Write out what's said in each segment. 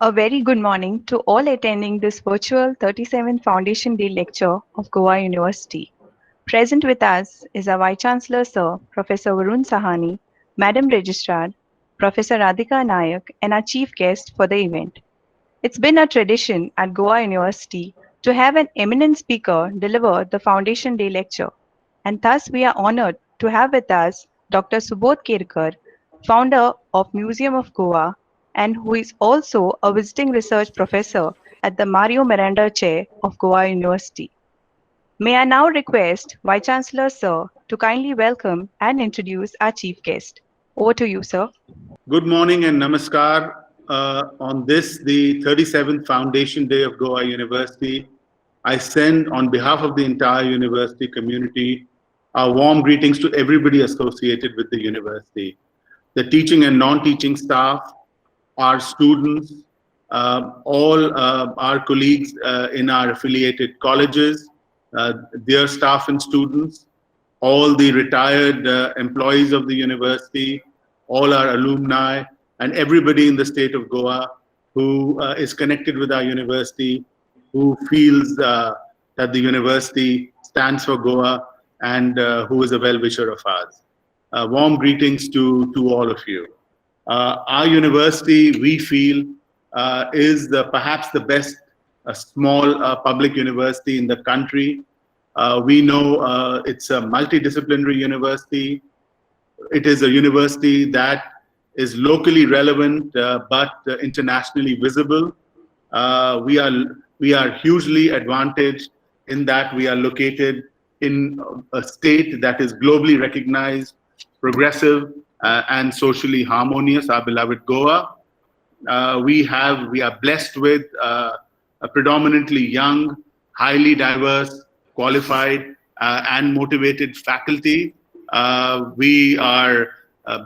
A very good morning to all attending this virtual 37th Foundation Day lecture of Goa University. Present with us is our Vice Chancellor Sir, Professor Varun Sahani, Madam Registrar, Professor Radhika Nayak, and our chief guest for the event. It's been a tradition at Goa University to have an eminent speaker deliver the Foundation Day lecture, and thus we are honored to have with us Dr. SUBODH KERKAR, founder of Museum of Goa, and who is also a visiting research professor at the Mario Miranda Chair of Goa University. May I now request Vice Chancellor Sir to kindly welcome and introduce our chief guest. Over to you, sir. Good morning and namaskar. On this, the 37th Foundation Day of Goa University, I send on behalf of the entire university community our warm greetings to everybody associated with the university. The teaching and non-teaching staff, our students, all our colleagues in our affiliated colleges, their staff and students, all the retired employees of the university, all our alumni, and everybody in the state of Goa who is connected with our university, who feels that the university stands for Goa and who is a well-wisher of ours. Warm greetings to all of you. Our university, we feel, is perhaps the best small public university in the country. We know it's a multidisciplinary university. It is a university that is locally relevant but internationally visible. We are hugely advantaged in that we are located in a state that is globally recognized, progressive, and socially harmonious, our beloved Goa. We are blessed with a predominantly young, highly diverse, qualified, and motivated faculty. We are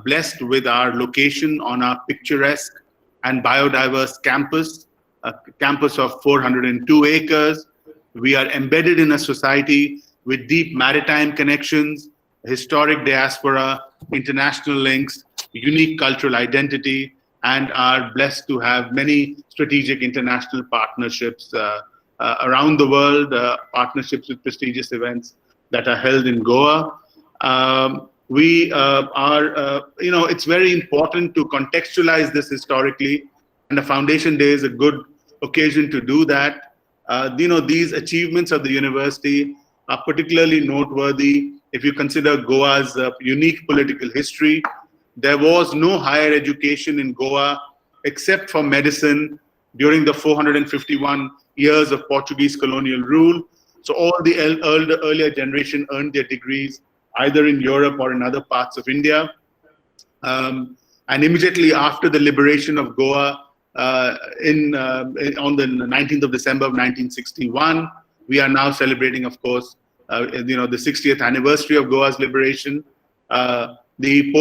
blessed with our location on our picturesque and biodiverse campus, a campus of 402 acres. We are embedded in a society with deep maritime connections, historic diaspora, international links, unique cultural identity, and are blessed to have many strategic international partnerships around the world, partnerships with prestigious events that are held in Goa. It's very important to contextualize this historically, and the Foundation Day is a good occasion to do that. These achievements of the university are particularly noteworthy if you consider Goa's unique political history. There was no higher education in Goa except for medicine during the 451 years of Portuguese colonial rule. So all the earlier generation earned their degrees either in Europe or in other parts of India. And immediately after the liberation of Goa on the 19th of December of 1961, we are now celebrating, of course, the 60th anniversary of Goa's liberation. The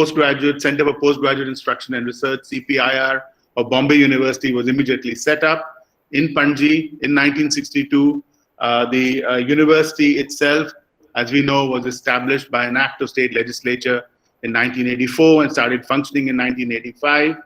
Center for Postgraduate Instruction and Research, CPIR, of Bombay University was immediately set up in Panji in 1962. The university itself, as we know, was established by an act of state legislature in 1984 and started functioning in 1985,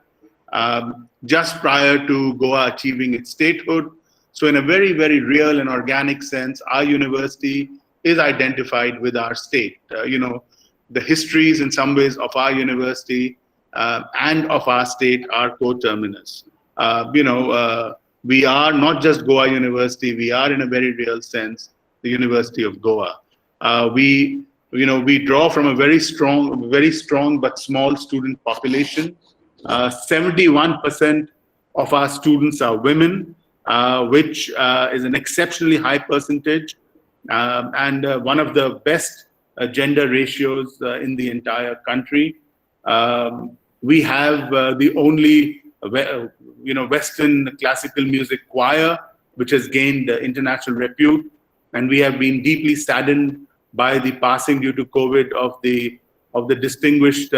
just prior to Goa achieving its statehood. So in a very, very real and organic sense, our university is identified with our state. The histories in some ways of our university and of our state are coterminous. We are not just Goa University, we are in a very real sense the University of Goa. We draw from a very strong but small student population. 71% of our students are women, which is an exceptionally high percentage, and one of the best gender ratios in the entire country. We have the only Western classical music choir, which has gained international repute, and we have been deeply saddened by the passing due to COVID of the distinguished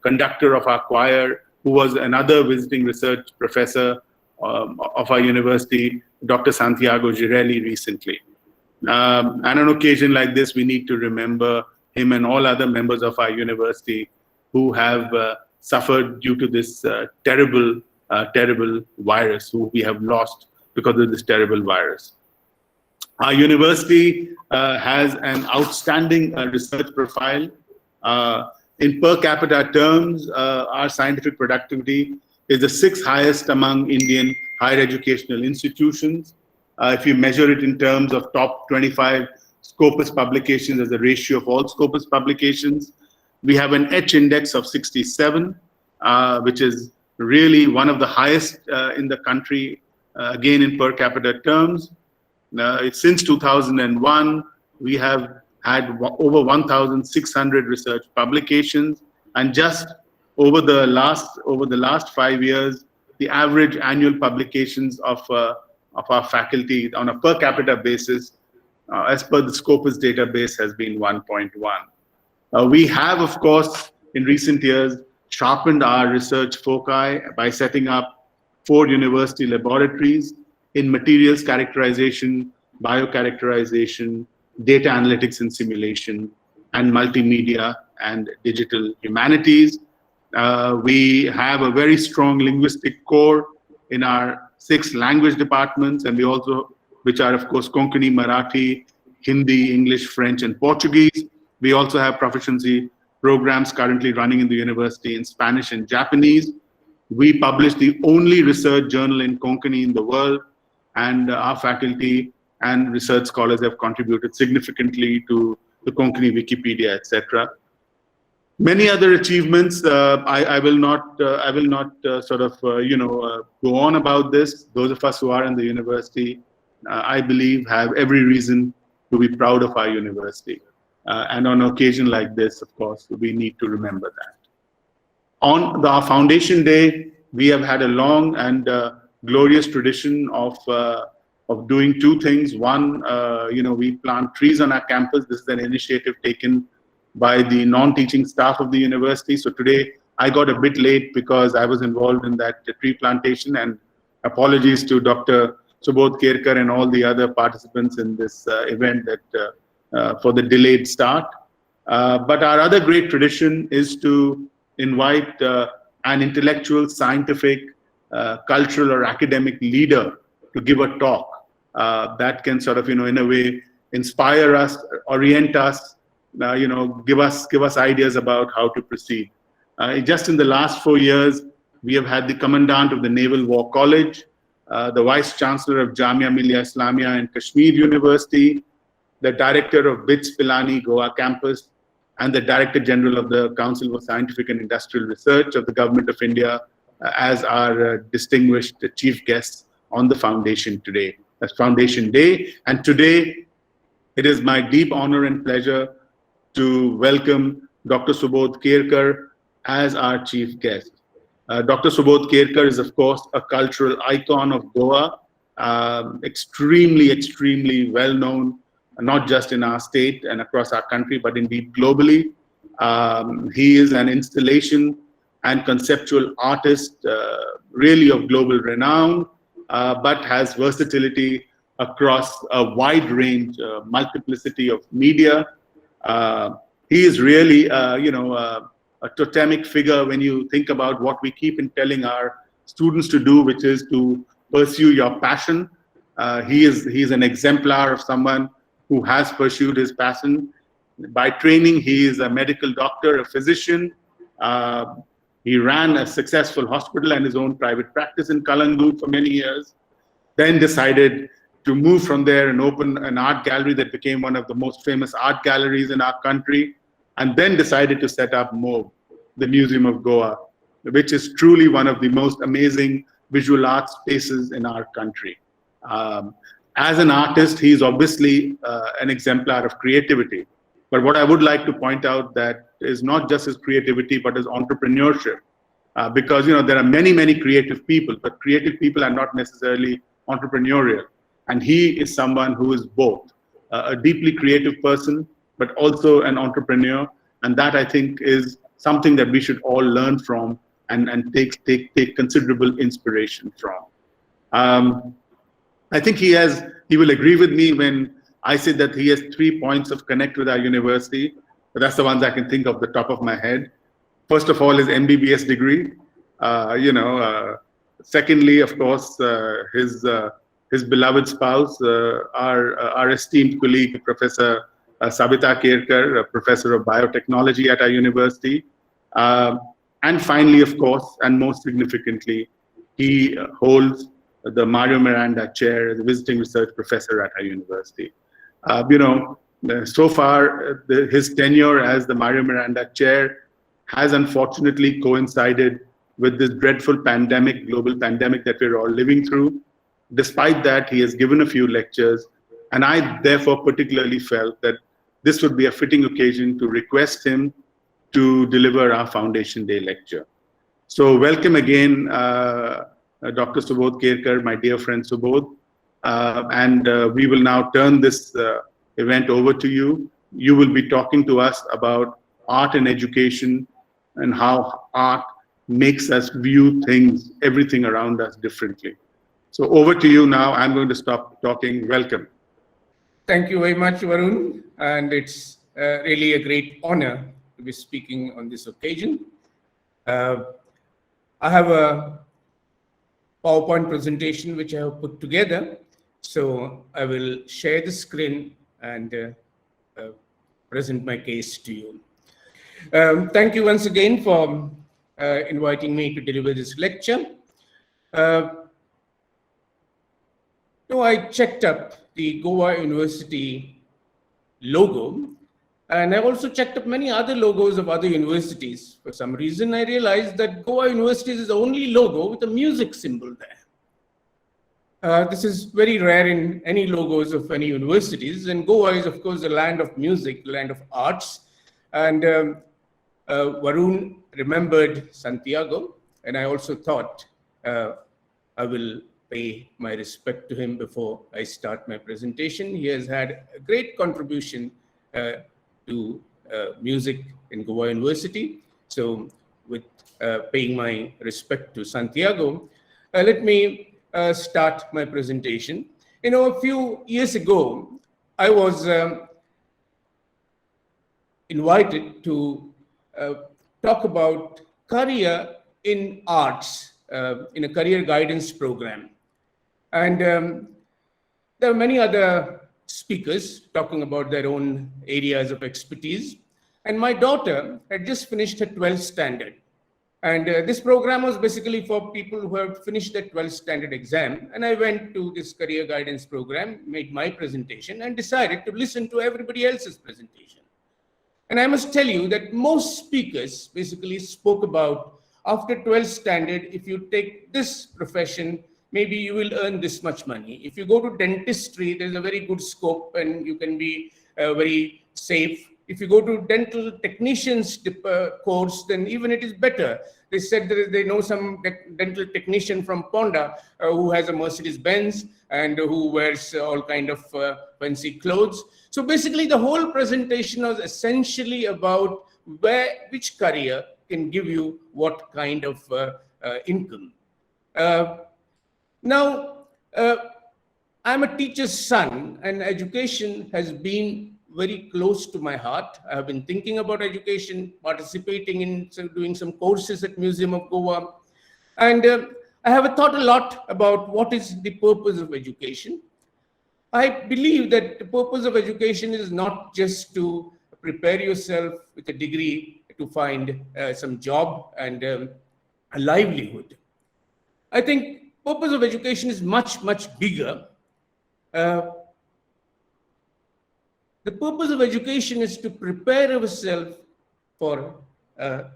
conductor of our choir, who was another visiting research professor of our university, Dr. Santiago Girelli, recently. And on an occasion like this, we need to remember him and all other members of our university who have suffered due to this terrible terrible virus, who we have lost because of this terrible virus. Our university has an outstanding research profile. In per capita terms, our scientific productivity is the sixth highest among Indian higher educational institutions. If you measure it in terms of top 25 Scopus publications as a ratio of all Scopus publications, we have an H index of 67, which is really one of the highest in the country, again in per capita terms. Since 2001, we have had over 1,600 research publications, and just over the last 5 years, the average annual publications of our faculty on a per capita basis, as per the Scopus database, has been 1.1. We have, of course, in recent years, sharpened our research foci by setting up 4 university laboratories in materials characterization, biocharacterization, data analytics and simulation, and multimedia and digital humanities. We have a very strong linguistic core in our 6 language departments, and we also, which are of course Konkani, Marathi, Hindi, English, French, and Portuguese. We also have proficiency programs currently running in the university in Spanish and Japanese. We publish the only research journal in Konkani in the world, and our faculty and research scholars have contributed significantly to the Konkani Wikipedia, etc. Many other achievements. I will not go on about this. Those of us who are in the university, I believe, have every reason to be proud of our university. And on an occasion like this, of course, we need to remember that. On our foundation day, we have had a long and glorious tradition of doing 2 things. One, we plant trees on our campus. This is an initiative taken by the non-teaching staff of the university. So today I got a bit late because I was involved in that tree plantation, and apologies to Dr. SUBODH KERKAR and all the other participants in this event that for the delayed start. But our other great tradition is to invite an intellectual, scientific, cultural or academic leader to give a talk that can sort of, in a way, inspire us, orient us, give us ideas about how to proceed. Just in the last 4 years, we have had the Commandant of the Naval War College, the Vice Chancellor of Jamia Millia Islamia and Kashmir University, the Director of BITS Pilani Goa campus, and the Director General of the Council for Scientific and Industrial Research of the Government of India as our distinguished chief guests on the foundation today. That's Foundation Day. And today, it is my deep honor and pleasure to welcome Dr. SUBODH KERKAR as our chief guest. Dr. SUBODH KERKAR is, of course, a cultural icon of Goa, extremely, extremely well known, not just in our state and across our country, but indeed globally. He is an installation and conceptual artist, really of global renown, but has versatility across a wide range, multiplicity of media. He is really, a totemic figure when you think about what we keep in telling our students to do, which is to pursue your passion. He is an exemplar of someone who has pursued his passion. By training, he is a medical doctor, a physician. He ran a successful hospital and his own private practice in Kalangoot for many years, then decided to move from there and open an art gallery that became one of the most famous art galleries in our country, and then decided to set up MOVE, the Museum of Goa, which is truly one of the most amazing visual art spaces in our country. As an artist, he is obviously an exemplar of creativity. But what I would like to point out that is not just his creativity, but his entrepreneurship. Because there are many, many creative people, but creative people are not necessarily entrepreneurial. And he is someone who is both a deeply creative person, but also an entrepreneur. And that, I think, is something that we should all learn from and take considerable inspiration from. I think he will agree with me when I say that he has 3 points of connect with our university. But that's the ones I can think of the top of my head. First of all, his MBBS degree. Secondly, of course, his beloved spouse, our esteemed colleague, Professor Sabita KERKAR, a professor of biotechnology at our university. Uh, and finally, of course, and most significantly, he holds the Mario Miranda Chair as a visiting research professor at our university. So far, his tenure as the Mario Miranda Chair has unfortunately coincided with this dreadful pandemic, global pandemic that we're all living through. Despite that, he has given a few lectures, and I therefore particularly felt that this would be a fitting occasion to request him to deliver our Foundation Day lecture. So welcome again, Dr. Subodh KERKAR, my dear friend Subodh. We will now turn this event over to you. You will be talking to us about art and education and how art makes us view things, everything around us differently. So over to you now. I'm going to stop talking. Welcome. Thank you very much, Varun. And it's really a great honor to be speaking on this occasion. I have a PowerPoint presentation which I have put together. So I will share the screen and present my case to you. Thank you once again for inviting me to deliver this lecture. I checked up the Goa University logo, and I also checked up many other logos of other universities. For some reason, I realized that Goa University is the only logo with a music symbol there. This is very rare in any logos of any universities, and Goa is, of course, the land of music, land of arts. And Varun remembered Santiago, and I also thought I will pay my respect to him before I start my presentation. He has had a great contribution to music in Goa University. So with paying my respect to Santiago, let me start my presentation. A few years ago, I was invited to talk about career in arts in a career guidance program. And there are many other speakers talking about their own areas of expertise. And my daughter had just finished her 12th standard. And this program was basically for people who have finished their 12th standard exam. And I went to this career guidance program, made my presentation, and decided to listen to everybody else's presentation. And I must tell you that most speakers basically spoke about after 12th standard, if you take this profession, maybe you will earn this much money. If you go to dentistry, there's a very good scope and you can be very safe. If you go to dental technician's course, then even it is better. They said that they know some dental technician from Ponda who has a Mercedes-Benz and who wears all kind of fancy clothes. So basically the whole presentation was essentially about which career can give you what kind of income. Now, I'm a teacher's son, and education has been very close to my heart. I have been thinking about education, participating in doing some courses at Museum of Goa. And I have thought a lot about what is the purpose of education. I believe that the purpose of education is not just to prepare yourself with a degree to find some job and a livelihood. I think purpose of education is much, much bigger. The purpose of education is to prepare ourselves for our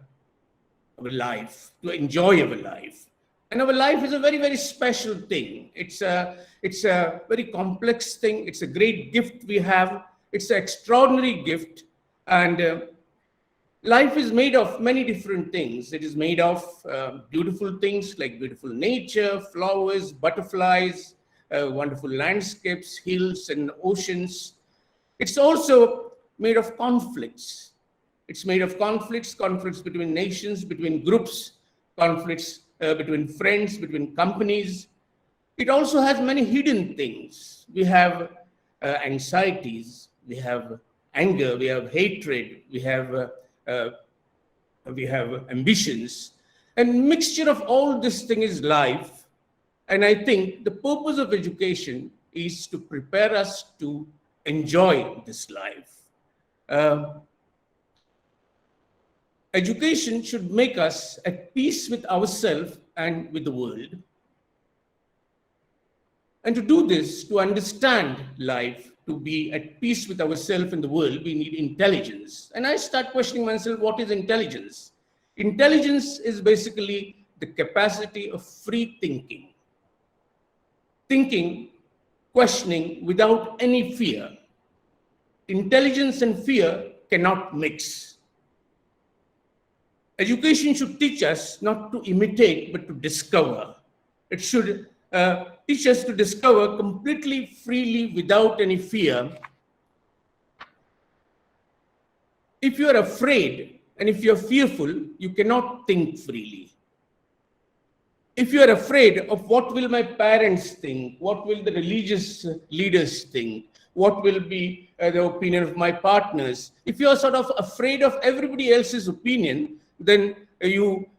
life, to enjoy our life. And our life is a very, very special thing. It's a very complex thing. It's a great gift we have. It's an extraordinary gift. And life is made of many different things. It is made of beautiful things like beautiful nature, flowers, butterflies, wonderful landscapes, hills and oceans. It's also made of conflicts. It's made of conflicts between nations, between groups, conflicts between friends, between companies. It also has many hidden things. We have anxieties, we have anger, we have hatred, we have ambitions. And mixture of all this thing is life. And I think the purpose of education is to prepare us to enjoy this life. Education should make us at peace with ourselves and with the world. And to do this, to understand life, to be at peace with ourselves and the world, we need intelligence. And I start questioning myself, what is intelligence? Intelligence is basically the capacity of free thinking. Thinking, questioning without any fear. Intelligence and fear cannot mix. Education should teach us not to imitate, but to discover. It should teach us to discover completely freely without any fear. If you are afraid and if you are fearful, you cannot think freely. If you are afraid of what will my parents think, what will the religious leaders think, what will be the opinion of my partners, if you are sort of afraid of everybody else's opinion, then you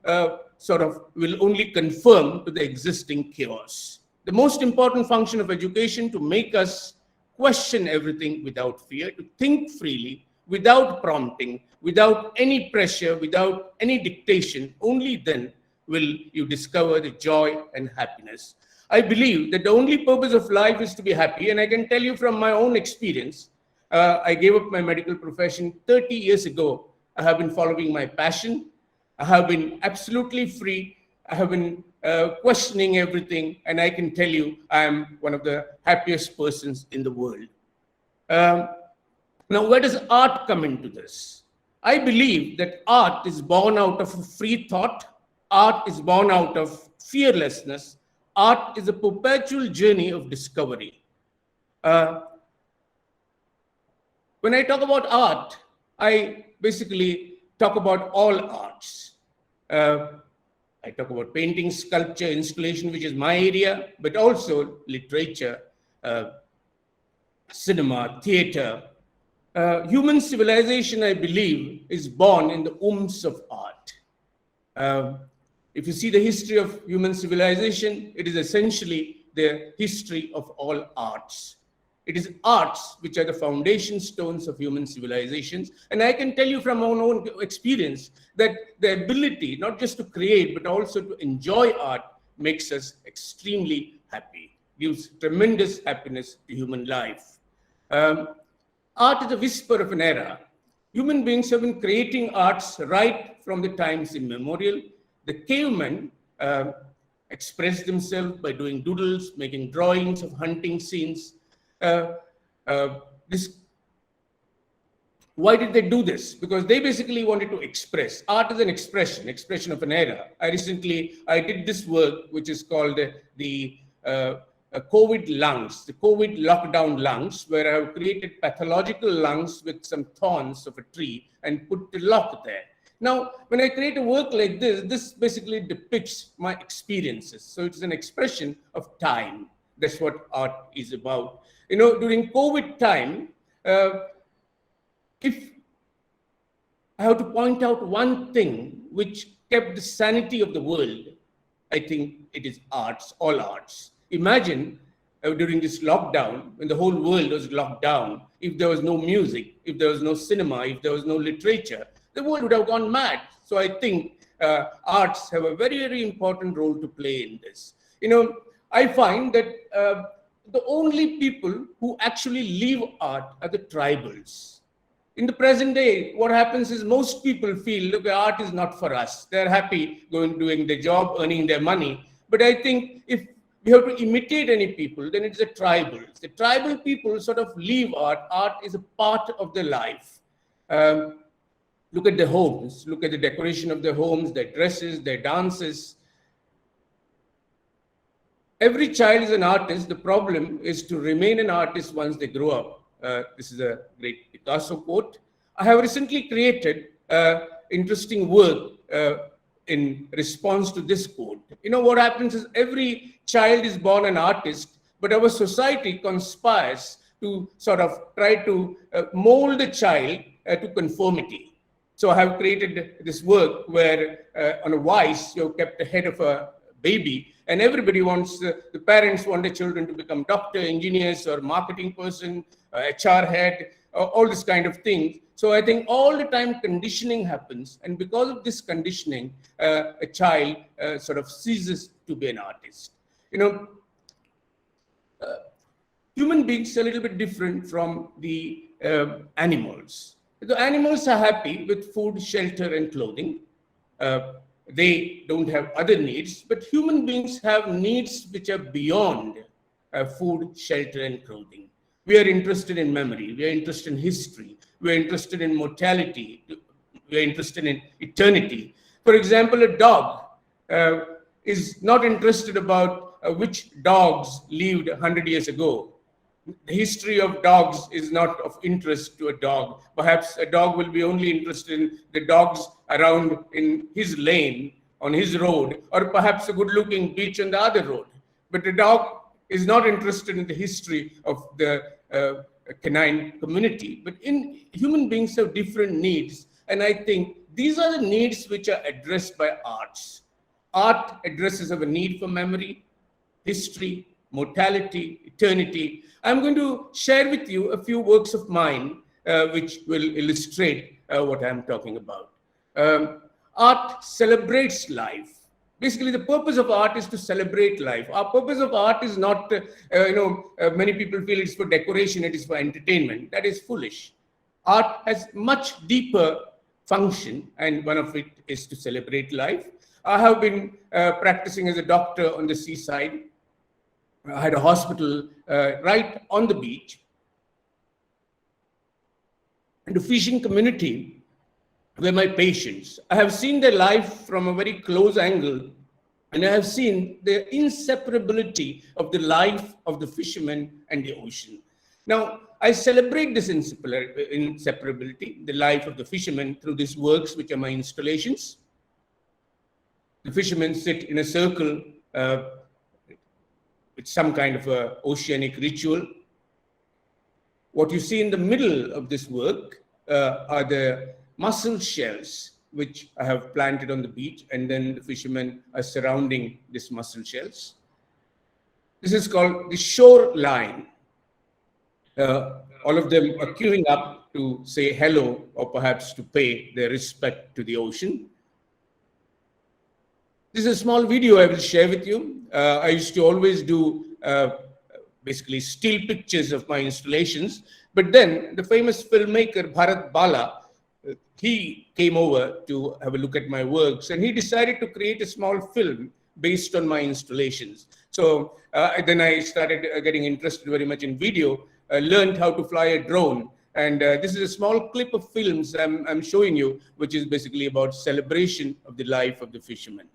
sort of will only confirm to the existing chaos. The most important function of education to make us question everything without fear, to think freely, without prompting, without any pressure, without any dictation. Only then will you discover the joy and happiness. I believe that the only purpose of life is to be happy, and I can tell you from my own experience, I gave up my medical profession 30 years ago. I have been following my passion. I have been absolutely free. I have been questioning everything, and I can tell you I am one of the happiest persons in the world. Now, where does art come into this? I believe that art is born out of a free thought. Art is born out of fearlessness. Art is a perpetual journey of discovery. When I talk about art, I basically talk about all arts. I talk about painting, sculpture, installation, which is my area, but also literature, cinema, theater. Human civilization, I believe, is born in the wombs of art. If you see the history of human civilization, it is essentially the history of all arts. It is arts which are the foundation stones of human civilizations. And I can tell you from my own experience that the ability not just to create, but also to enjoy art makes us extremely happy, gives tremendous happiness to human life. Art is a whisper of an era. Human beings have been creating arts right from the times immemorial. The cavemen expressed themselves by doing doodles, making drawings of hunting scenes. Why did they do this? Because they basically wanted to express. Art is an expression of an era. I did this work, which is called the COVID lungs, the COVID lockdown lungs, where I have created pathological lungs with some thorns of a tree and put the lock there. Now, when I create a work like this, this basically depicts my experiences. So it's an expression of time. That's what art is about. You know, during COVID time, if I have to point out one thing which kept the sanity of the world, I think it is arts, all arts. Imagine during this lockdown, when the whole world was locked down, if there was no music, if there was no cinema, if there was no literature, the world would have gone mad. So I think arts have a very, very important role to play in this. You know, I find that the only people who actually leave art are the tribals. In the present day, what happens is most people feel, look, art is not for us. They're happy doing their job, earning their money. But I think if we have to imitate any people, then it's the tribals. The tribal people sort of leave art. Art is a part of their life. Look at their homes. Look at the decoration of their homes, their dresses, their dances. Every child is an artist. The problem is to remain an artist once they grow up. This is a great Picasso quote. I have recently created interesting work in response to this quote. You know, what happens is every child is born an artist, but our society conspires to sort of try to mold the child to conformity. So I have created this work where on a vise, you have kept the head of a baby, and everybody wants, the parents want their children to become doctor, engineers, or marketing person, HR head, all this kind of things. So I think all the time conditioning happens, and because of this conditioning, a child sort of ceases to be an artist. You know, human beings are a little bit different from the animals. The animals are happy with food, shelter, and clothing. They don't have other needs, but human beings have needs which are beyond food, shelter, and clothing. We are interested in memory, we are interested in history, we are interested in mortality, we are interested in eternity. For example, a dog is not interested about which dogs lived 100 years ago. The history of dogs is not of interest to a dog. Perhaps a dog will be only interested in the dogs around in his lane, on his road, or perhaps a good-looking beach on the other road. But a dog is not interested in the history of the canine community. But human beings have different needs, and I think these are the needs which are addressed by arts. Art addresses our need for memory, history, mortality, eternity. I'm going to share with you a few works of mine which will illustrate what I'm talking about. Art celebrates life. Basically, the purpose of art is to celebrate life. Our purpose of art is not, many people feel it's for decoration, it is for entertainment. That is foolish. Art has much deeper function, and one of it is to celebrate life. I have been practicing as a doctor on the seaside. I had a hospital right on the beach. And the fishing community were my patients. I have seen their life from a very close angle, and I have seen the inseparability of the life of the fishermen and the ocean. Now, I celebrate this inseparability, the life of the fishermen, through these works, which are my installations. The fishermen sit in a circle with some kind of a oceanic ritual. What you see in the middle of this work are the mussel shells, which I have planted on the beach, and then the fishermen are surrounding these mussel shells. This is called the shoreline. All of them are queuing up to say hello, or perhaps to pay their respect to the ocean. This is a small video I will share with you. I used to always do basically still pictures of my installations, but then the famous filmmaker Bharat Bala, he came over to have a look at my works, and he decided to create a small film based on my installations. So then I started getting interested very much in video, learned how to fly a drone, and this is a small clip of films I'm showing you, which is basically about celebration of the life of the fishermen.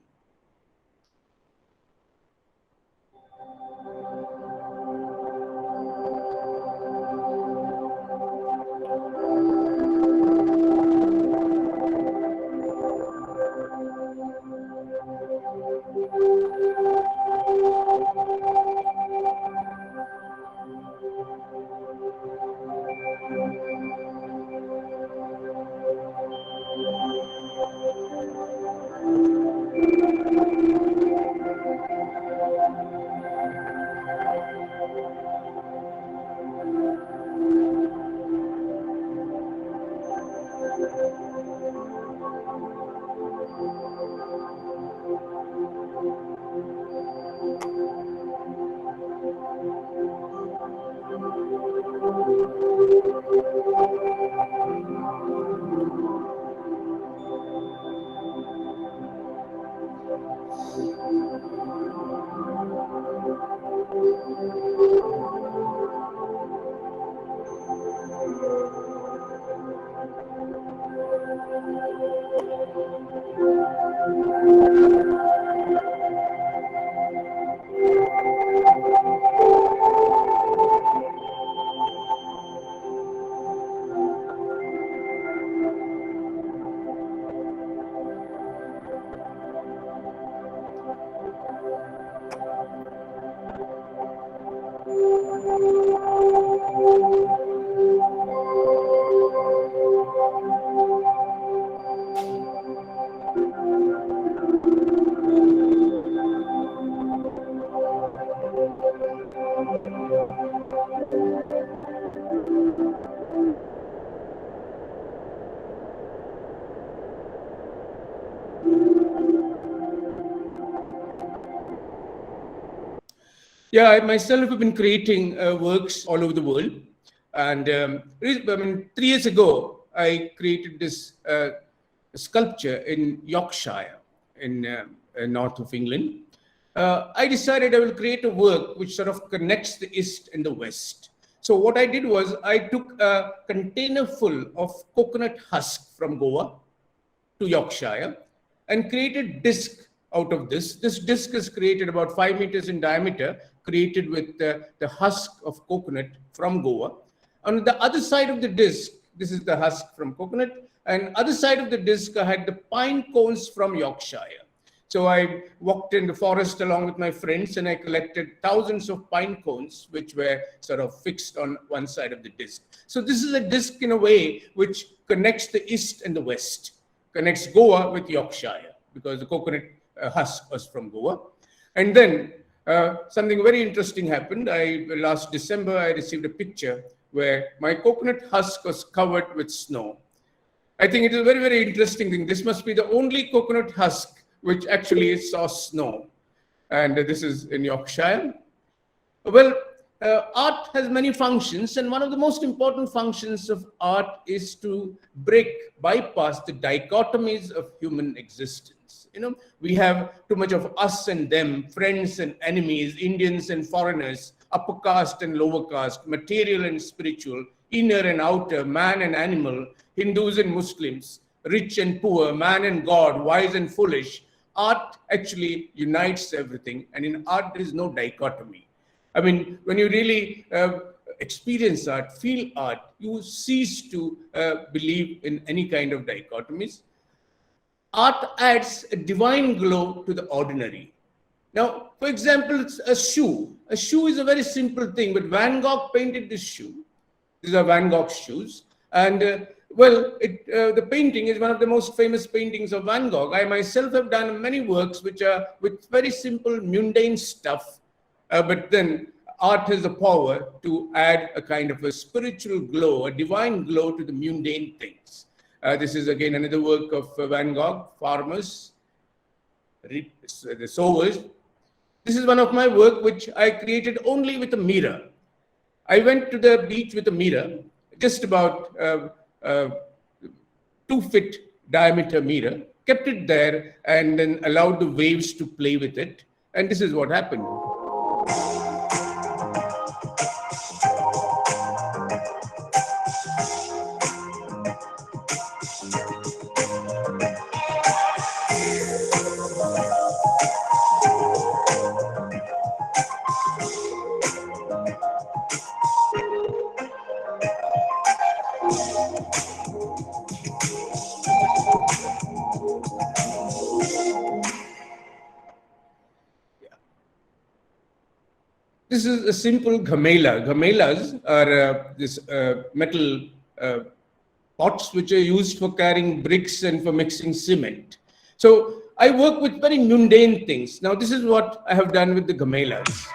Yeah, I myself have been creating works all over the world. And 3 years ago, I created this sculpture in Yorkshire, in north of England. I decided I will create a work which sort of connects the East and the West. So what I did was I took a container full of coconut husk from Goa to Yorkshire and created disc out of this. This disc is created about 5 meters in diameter, created with the husk of coconut from Goa. On the other side of the disc, this is the husk from coconut, and other side of the disc, I had the pine cones from Yorkshire. So I walked in the forest along with my friends and I collected thousands of pine cones, which were sort of fixed on one side of the disc. So this is a disc in a way which connects the East and the West, connects Goa with Yorkshire, because the coconut husk was from Goa. And then something very interesting happened. Last December, I received a picture where my coconut husk was covered with snow. I think it is a very, very interesting thing. This must be the only coconut husk which actually saw snow. And this is in Yorkshire. Well, art has many functions, and one of the most important functions of art is to bypass the dichotomies of human existence. We have too much of us and them, friends and enemies, Indians and foreigners, upper caste and lower caste, material and spiritual, inner and outer, man and animal, Hindus and Muslims, rich and poor, man and God, wise and foolish. Art actually unites everything, and in art there is no dichotomy. I mean, when you really experience art, feel art, you cease to believe in any kind of dichotomies. Art adds a divine glow to the ordinary. Now, for example, it's a shoe. A shoe is a very simple thing, but Van Gogh painted this shoe. These are Van Gogh's shoes. And the painting is one of the most famous paintings of Van Gogh. I myself have done many works which are with very simple, mundane stuff. But then art has the power to add a kind of a spiritual glow, a divine glow to the mundane things. This is again another work of Van Gogh, Farmers, the Sowers. This is one of my work which I created only with a mirror. I went to the beach with a mirror, just about 2-foot diameter mirror, kept it there, and then allowed the waves to play with it. And this is what happened. This is a simple gamela. Gamelas are this metal pots which are used for carrying bricks and for mixing cement. So I work with very mundane things. Now this is what I have done with the gamelas.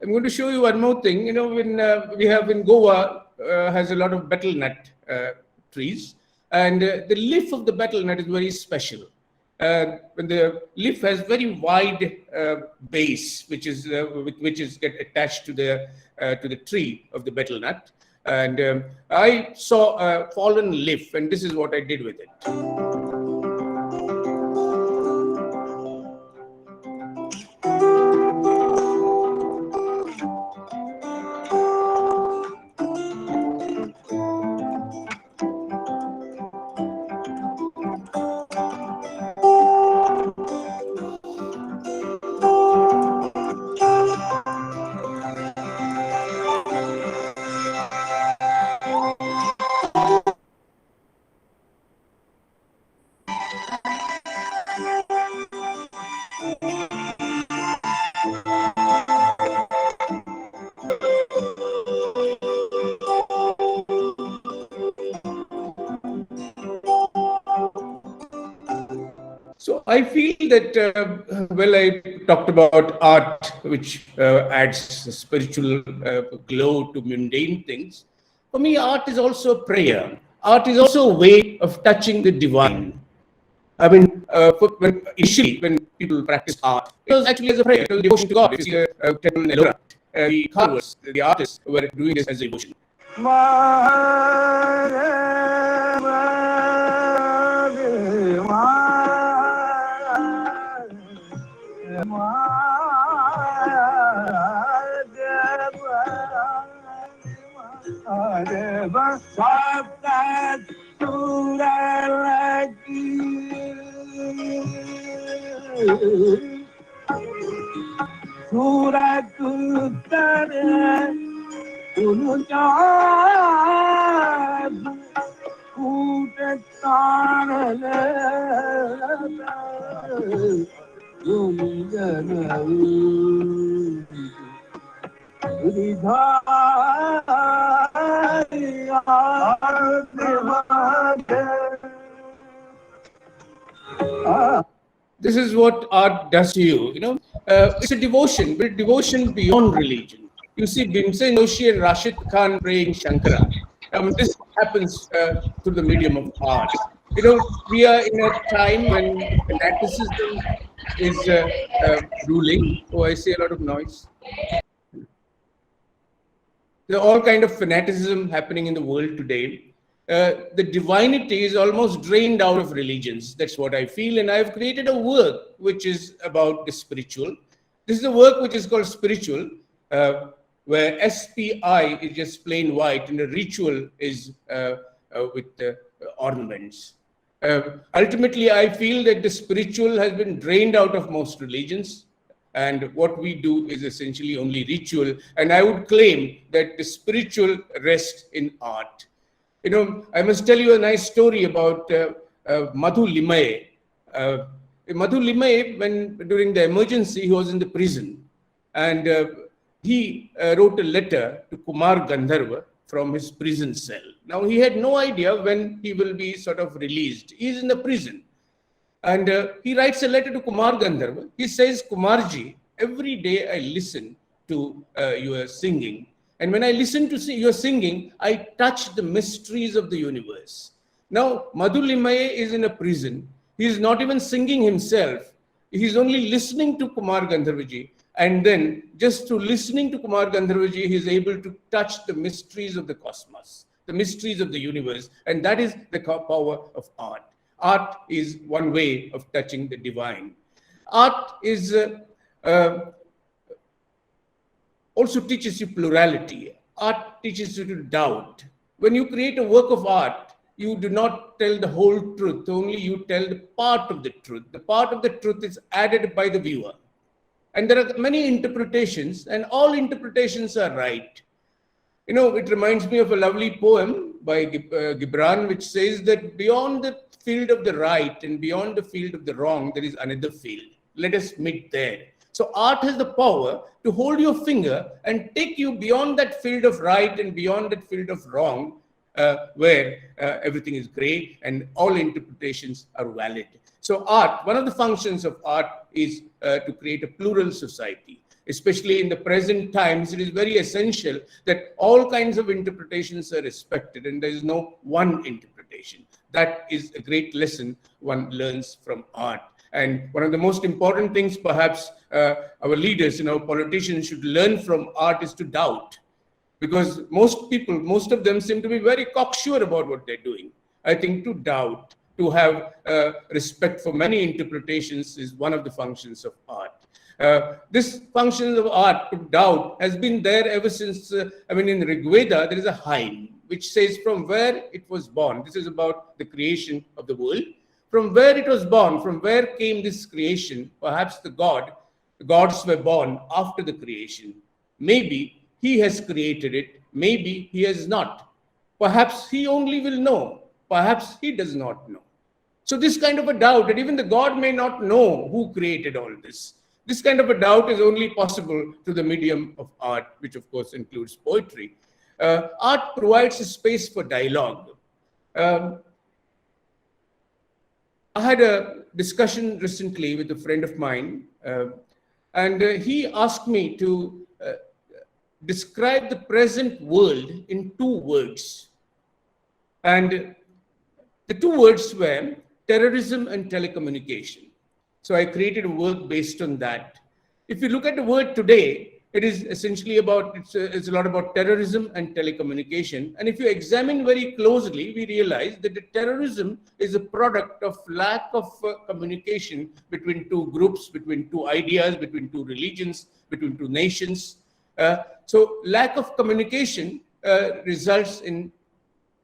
I'm going to show you one more thing. When we have in Goa has a lot of betel nut trees, and the leaf of the betel nut is very special. When the leaf has very wide base, which is get attached to the tree of the betel nut, and I saw a fallen leaf, and this is what I did with it. I feel that, well, I talked about art, which adds a spiritual glow to mundane things. For me, art is also a prayer. Art is also a way of touching the divine. I mean, initially, when people practice art, it was actually as a prayer, it was a devotion to God. If you see a temple in Ellora, the carvers, the artists were doing this as a devotion. This is what art does to you. It's a devotion, but devotion beyond religion. You see Bhimsen Joshi and Rashid Khan praying Shankara. This happens through the medium of art. We are in a time when fanaticism is ruling. Oh, I see a lot of noise. There are all kind of fanaticism happening in the world today. The divinity is almost drained out of religions. That's what I feel. And I've created a work which is about the spiritual. This is a work which is called spiritual, where SPI is just plain white and the ritual is with ornaments. Ultimately, I feel that the spiritual has been drained out of most religions. And what we do is essentially only ritual. And I would claim that the spiritual rests in art. I must tell you a nice story about Madhu Limaye. Madhu Limaye, during the emergency, he was in the prison. And he wrote a letter to Kumar Gandharva from his prison cell. Now, he had no idea when he will be sort of released. He's in the prison. And he writes a letter to Kumar Gandharva. He says, Kumarji, every day I listen to your singing. And when I listen to your singing, I touch the mysteries of the universe. Now, Madhu Limaye is in a prison. He is not even singing himself. He's only listening to Kumar Gandharvaji. And then, just through listening to Kumar Gandharvaji, he is able to touch the mysteries of the cosmos, the mysteries of the universe. And that is the power of art. Art is one way of touching the divine. Art is also teaches you plurality. Art teaches you to doubt. When you create a work of art, you do not tell the whole truth, only you tell the part of the truth. The part of the truth is added by the viewer. And there are many interpretations, and all interpretations are right. It reminds me of a lovely poem by Gibran, which says that beyond the field of the right and beyond the field of the wrong, there is another field. Let us meet there. So art has the power to hold your finger and take you beyond that field of right and beyond that field of wrong, where everything is gray and all interpretations are valid. So art, one of the functions of art is to create a plural society. Especially in the present times, it is very essential that all kinds of interpretations are respected and there is no one interpretation. That is a great lesson one learns from art. And one of the most important things, perhaps, our leaders, politicians should learn from art is to doubt. Because most of them seem to be very cocksure about what they're doing. I think to doubt, to have respect for many interpretations is one of the functions of art. This function of art, to doubt, has been there ever since, in Rig Veda, there is a hymn which says from where it was born. This is about the creation of the world. From where it was born, from where came this creation? Perhaps the gods were born after the creation. Maybe he has created it. Maybe he has not. Perhaps he only will know. Perhaps he does not know. So this kind of a doubt that even the God may not know who created all this. This kind of a doubt is only possible through the medium of art, which of course includes poetry. Art provides a space for dialogue. I had a discussion recently with a friend of mine, and he asked me to describe the present world in 2 words. And the 2 words were terrorism and telecommunication. So I created a work based on that. If you look at the word today, it is essentially about, it's a lot about terrorism and telecommunication. And if you examine very closely, we realize that the terrorism is a product of lack of communication between two groups, between two ideas, between two religions, between two nations. So lack of communication results in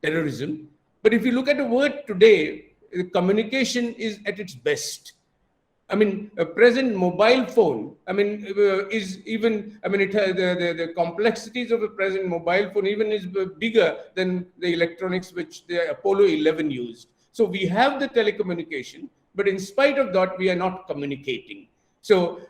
terrorism. But if you look at the word today, communication is at its best. I mean, a present mobile phone, I mean, is even, I mean, it has the complexities of a present mobile phone even is bigger than the electronics which the Apollo 11 used. So we have the telecommunication, but in spite of that, we are not communicating. So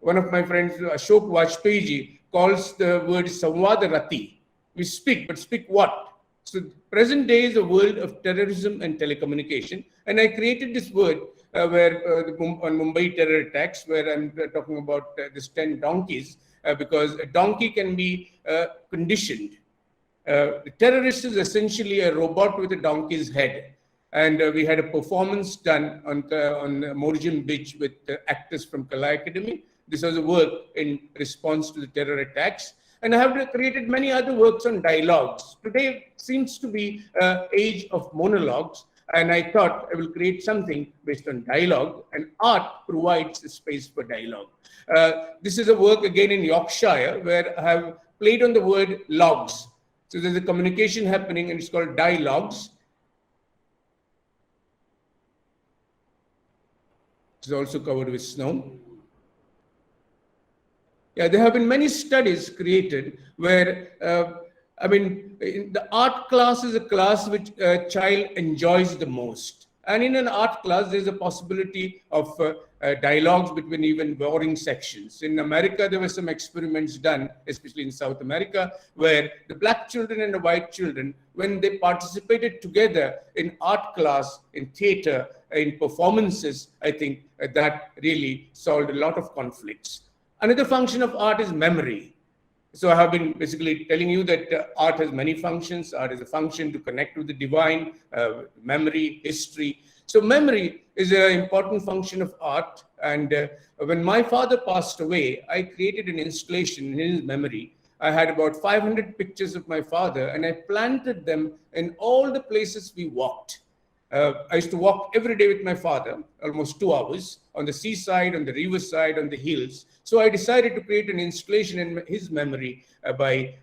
one of my friends, Ashok Vajpayee, calls the word Samvadarati. We speak, but speak what? So present day is a world of terrorism and telecommunication. And I created this word where on Mumbai terror attacks, where I'm talking about this 10 donkeys, because a donkey can be conditioned. The terrorist is essentially a robot with a donkey's head. And we had a performance done on Morjim Beach with actors from Kala Academy. This was a work in response to the terror attacks. And I have created many other works on dialogues. Today seems to be an age of monologues. And I thought I will create something based on dialogue, and art provides a space for dialogue. This is a work again in Yorkshire where I have played on the word logs. So there's a communication happening and it's called dialogues. It's also covered with snow. Yeah, there have been many studies created where I mean, the art class is a class which a child enjoys the most. And in an art class, there's a possibility of dialogues between even warring sections. In America, there were some experiments done, especially in South America, where the black children and the white children, when they participated together in art class, in theater, in performances, I think that really solved a lot of conflicts. Another function of art is memory. So I have been basically telling you that art has many functions. Art is a function to connect with the divine, memory, history. So memory is an important function of art. And when my father passed away, I created an installation in his memory. I had about 500 pictures of my father, and I planted them in all the places we walked. I used to walk every day with my father, almost 2 hours, on the seaside, on the riverside, on the hills. So I decided to create an installation in his memory by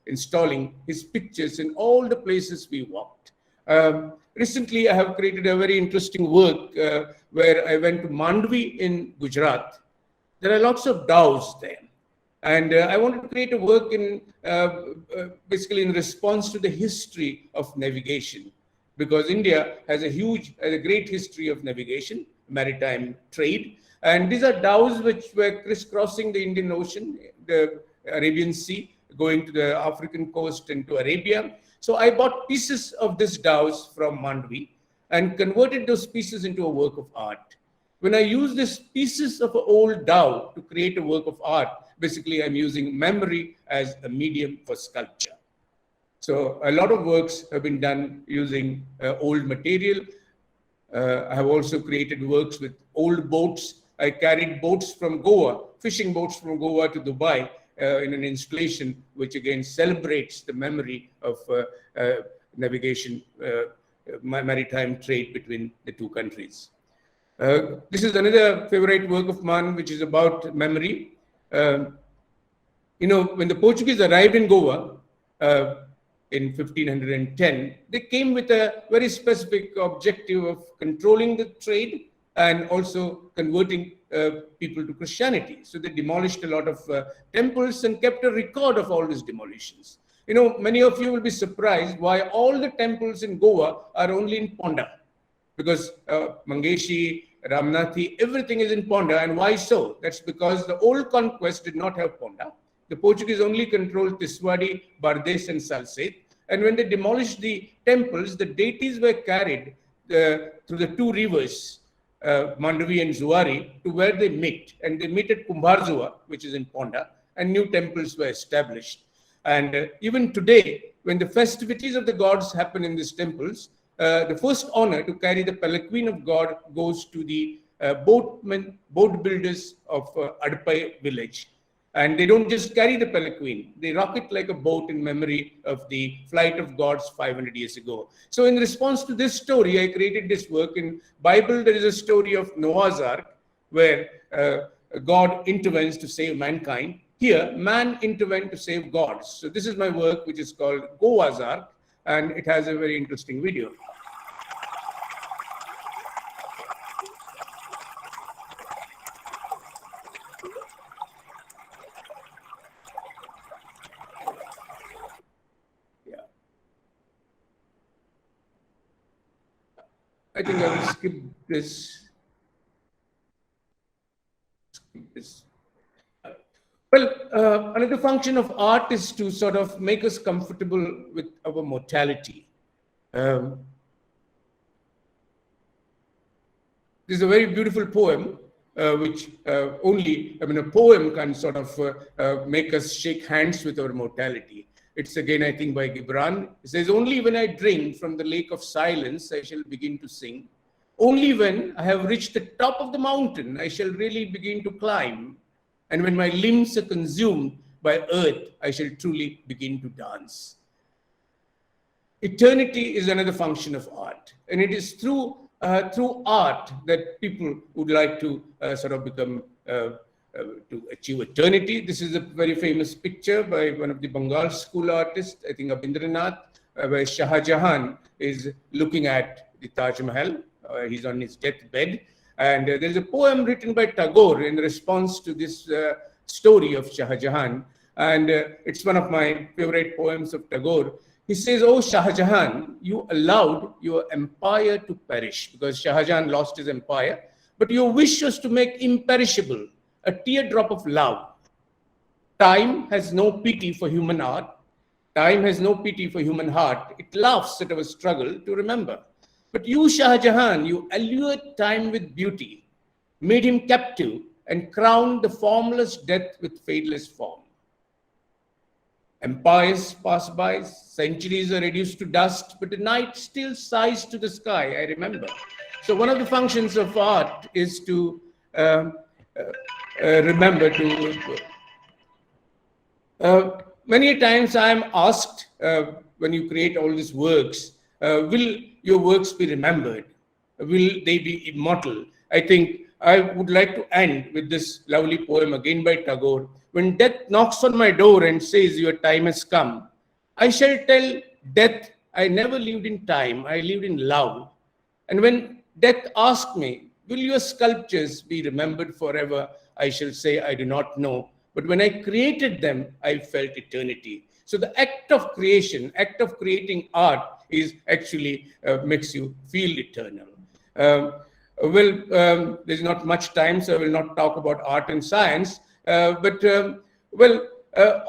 installing his pictures in all the places we walked. Recently, I have created a very interesting work where I went to Mandvi in Gujarat. There are lots of dhows there. And I wanted to create a work in basically in response to the history of navigation, because India has a great history of navigation, maritime trade. And these are dhows which were crisscrossing the Indian Ocean, the Arabian Sea, going to the African coast and to Arabia. So I bought pieces of these dhows from Mandvi and converted those pieces into a work of art. When I use these pieces of an old dhow to create a work of art, basically I'm using memory as a medium for sculpture. So a lot of works have been done using old material. I have also created works with old boats. I carried boats from Goa, fishing boats from Goa to Dubai in an installation which again celebrates the memory of navigation, maritime trade between the two countries. This is another favorite work of mine, which is about memory. When the Portuguese arrived in Goa, in 1510, they came with a very specific objective of controlling the trade and also converting people to Christianity. So they demolished a lot of temples and kept a record of all these demolitions. Many of you will be surprised why all the temples in Goa are only in Ponda. Because Mangeshi, Ramnathi, everything is in Ponda. And why so? That's because the old conquest did not have Ponda. The Portuguese only controlled Tiswadi, Bardes, and Salsette. And when they demolished the temples, the deities were carried through the two rivers, Mandavi and Zuari, to where they meet. And they meet at Kumbharzua, which is in Ponda, and new temples were established. And even today, when the festivities of the gods happen in these temples, the first honor to carry the palanquin of God goes to the boat builders of Adpai village. And they don't just carry the palanquin, they rock it like a boat in memory of the flight of gods 500 years ago. So in response to this story, I created this work. In Bible, there is a story of Noah's Ark, where God intervenes to save mankind. Here, man intervened to save gods. So this is my work, which is called Goa's Ark, and it has a very interesting video. I think I will skip this. Well, another function of art is to sort of make us comfortable with our mortality. This is a very beautiful poem, which a poem can sort of make us shake hands with our mortality. It's again, I think, by Gibran. It says, "Only when I drink from the lake of silence, I shall begin to sing. Only when I have reached the top of the mountain, I shall really begin to climb. And when my limbs are consumed by earth, I shall truly begin to dance." Eternity is another function of art. And it is through art that people would like to sort of become to achieve eternity. This is a very famous picture by one of the Bengal school artists, I think Abindranath, where Shah Jahan is looking at the Taj Mahal. He's on his deathbed. And there's a poem written by Tagore in response to this story of Shah Jahan. And it's one of my favorite poems of Tagore. He says, "Oh Shah Jahan, you allowed your empire to perish," because Shah Jahan lost his empire, "but your wish was to make imperishable a teardrop of love. Time has no pity for human art. Time has no pity for human heart. It laughs at our struggle to remember. But you, Shah Jahan, you allured time with beauty, made him captive, and crowned the formless death with fadeless form. Empires pass by, centuries are reduced to dust, but the night still sighs to the sky, I remember." So one of the functions of art is to remember to... many times I am asked, when you create all these works, will your works be remembered? Will they be immortal? I think I would like to end with this lovely poem again by Tagore. "When death knocks on my door and says your time has come, I shall tell death I never lived in time, I lived in love. And when death asks me, will your sculptures be remembered forever, I shall say I do not know. But when I created them, I felt eternity." So the act of creation, act of creating art is actually makes you feel eternal. There's not much time, so I will not talk about art and science.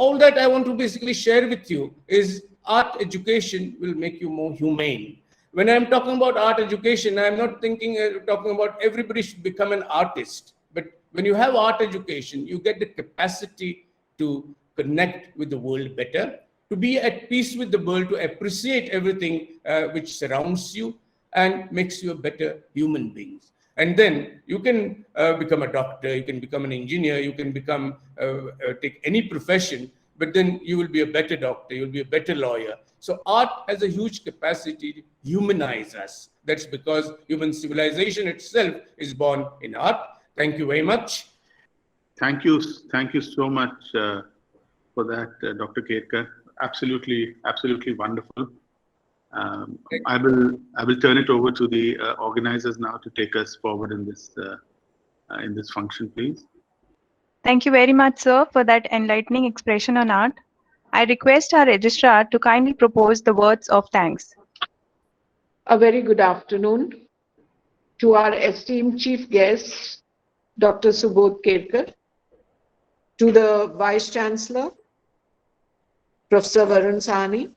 All that I want to basically share with you is art education will make you more humane. When I'm talking about art education, I'm not talking about everybody should become an artist. But when you have art education, you get the capacity to connect with the world better, to be at peace with the world, to appreciate everything which surrounds you and makes you a better human being. And then you can become a doctor, you can become an engineer, you can become, take any profession, but then you will be a better doctor, you'll be a better lawyer. So art has a huge capacity to humanize us. That's because human civilization itself is born in art. Thank you very much. Thank you so much for that, Dr. KERKAR. Absolutely wonderful. I will turn it over to the organizers now to take us forward in this function, please. Thank you very much, sir, for that enlightening expression on art. I request our registrar to kindly propose the words of thanks. A very good afternoon to our esteemed chief guest, Dr. SUBODH KERKAR, to the Vice Chancellor, Professor Varun Sahani,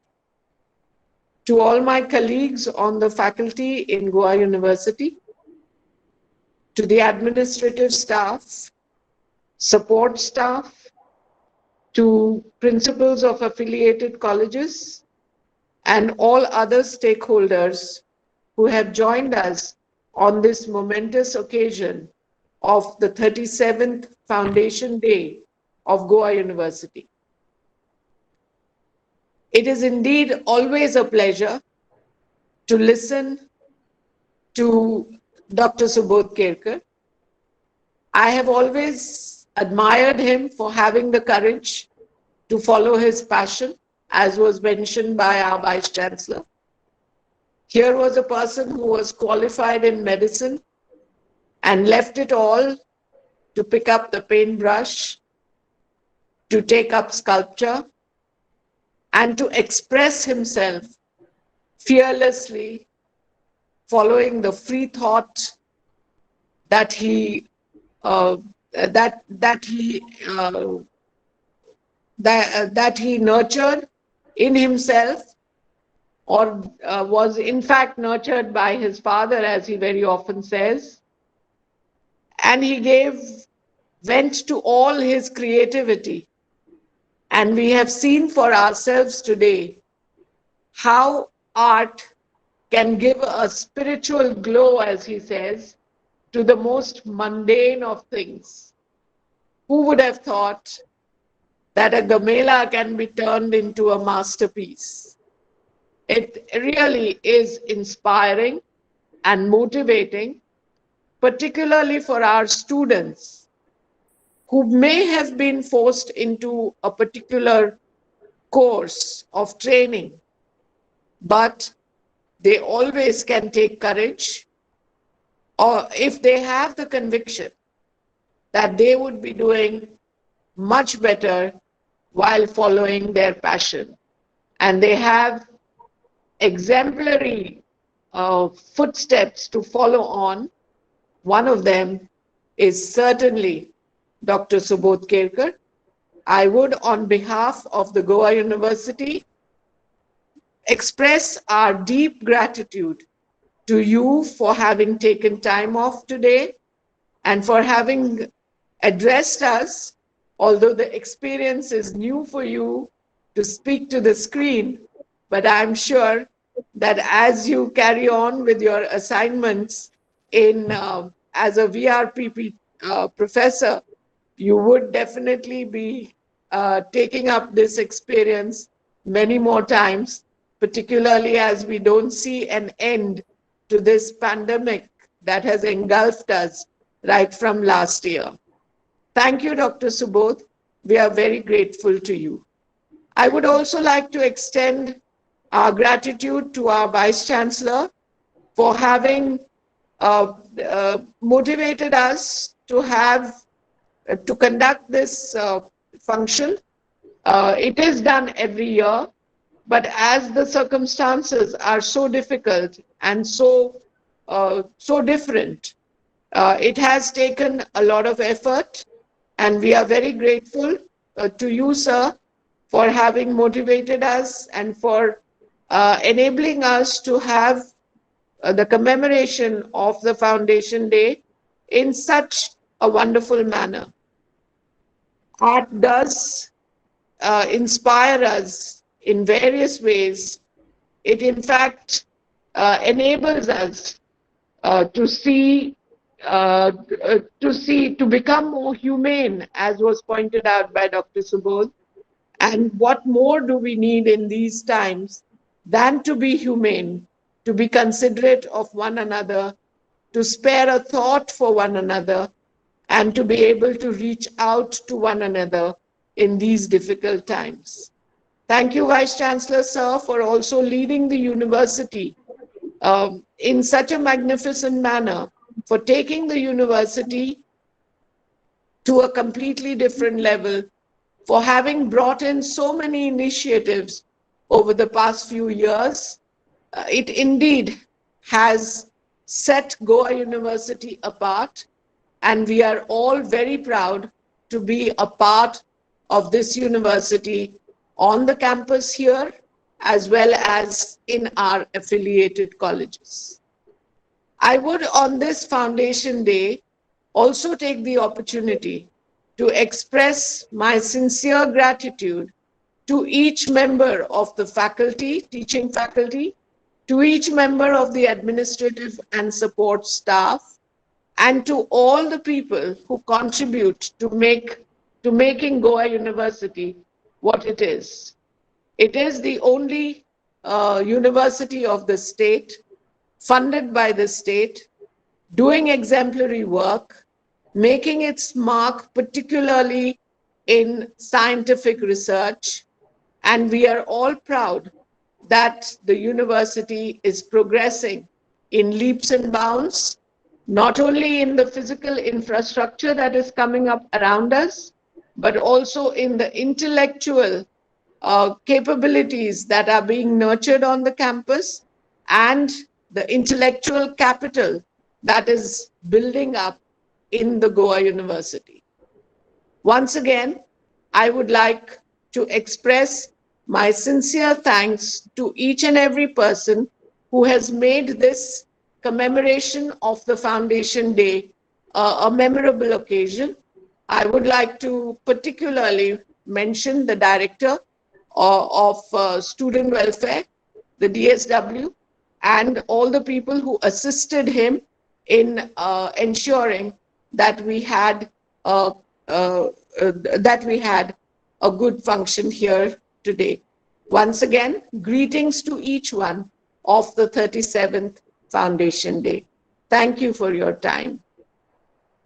to all my colleagues on the faculty in Goa University, to the administrative staff, support staff, to principals of affiliated colleges, and all other stakeholders who have joined us on this momentous occasion of the 37th Foundation Day of Goa University. It is indeed always a pleasure to listen to Dr. SUBODH KERKAR. I have always admired him for having the courage to follow his passion, as was mentioned by our Vice Chancellor. Here was a person who was qualified in medicine and left it all to pick up the paintbrush, to take up sculpture, and to express himself fearlessly, following the free thought that he nurtured in himself, or was in fact nurtured by his father, as he very often says. And he gave vent to all his creativity. And we have seen for ourselves today how art can give a spiritual glow, as he says, to the most mundane of things. Who would have thought that a gamela can be turned into a masterpiece? It really is inspiring and motivating, particularly for our students who may have been forced into a particular course of training, but they always can take courage, or if they have the conviction that they would be doing much better while following their passion. And they have exemplary footsteps to follow on. One of them is certainly Dr. SUBODH KERKAR. I would, on behalf of the Goa University, express our deep gratitude to you for having taken time off today and for having addressed us, although the experience is new for you to speak to the screen. But I'm sure that as you carry on with your assignments in as a VRPP professor, you would definitely be taking up this experience many more times, particularly as we don't see an end to this pandemic that has engulfed us right from last year. Thank you, Dr. SUBODH. We are very grateful to you. I would also like to extend our gratitude to our Vice Chancellor for having motivated us to conduct this function. It is done every year, but as the circumstances are so difficult and so different, it has taken a lot of effort, and we are very grateful to you, sir, for having motivated us and for enabling us to have the commemoration of the Foundation Day in such a wonderful manner. Art does inspire us in various ways. It in fact enables us to become more humane, as was pointed out by Dr. SUBODH. And what more do we need in these times than to be humane, to be considerate of one another, to spare a thought for one another, and to be able to reach out to one another in these difficult times. Thank you, Vice Chancellor, sir, for also leading the university in such a magnificent manner, for taking the university to a completely different level, for having brought in so many initiatives over the past few years. It indeed has set Goa University apart, and we are all very proud to be a part of this university on the campus here as well as in our affiliated colleges. I would, on this Foundation Day, also take the opportunity to express my sincere gratitude to each member of the faculty, teaching faculty, to each member of the administrative and support staff, and to all the people who contribute to making Goa University what it is. It is the only university of the state, funded by the state, doing exemplary work, making its mark particularly in scientific research, and we are all proud that the university is progressing in leaps and bounds, not only in the physical infrastructure that is coming up around us, but also in the intellectual capabilities that are being nurtured on the campus and the intellectual capital that is building up in the Goa University. Once again, I would like to express my sincere thanks to each and every person who has made this commemoration of the Foundation Day a memorable occasion. I would like to particularly mention the Director of Student Welfare, the DSW, and all the people who assisted him in ensuring that we had a good function here today. Once again, greetings to each one of the 37th Foundation Day. Thank you for your time.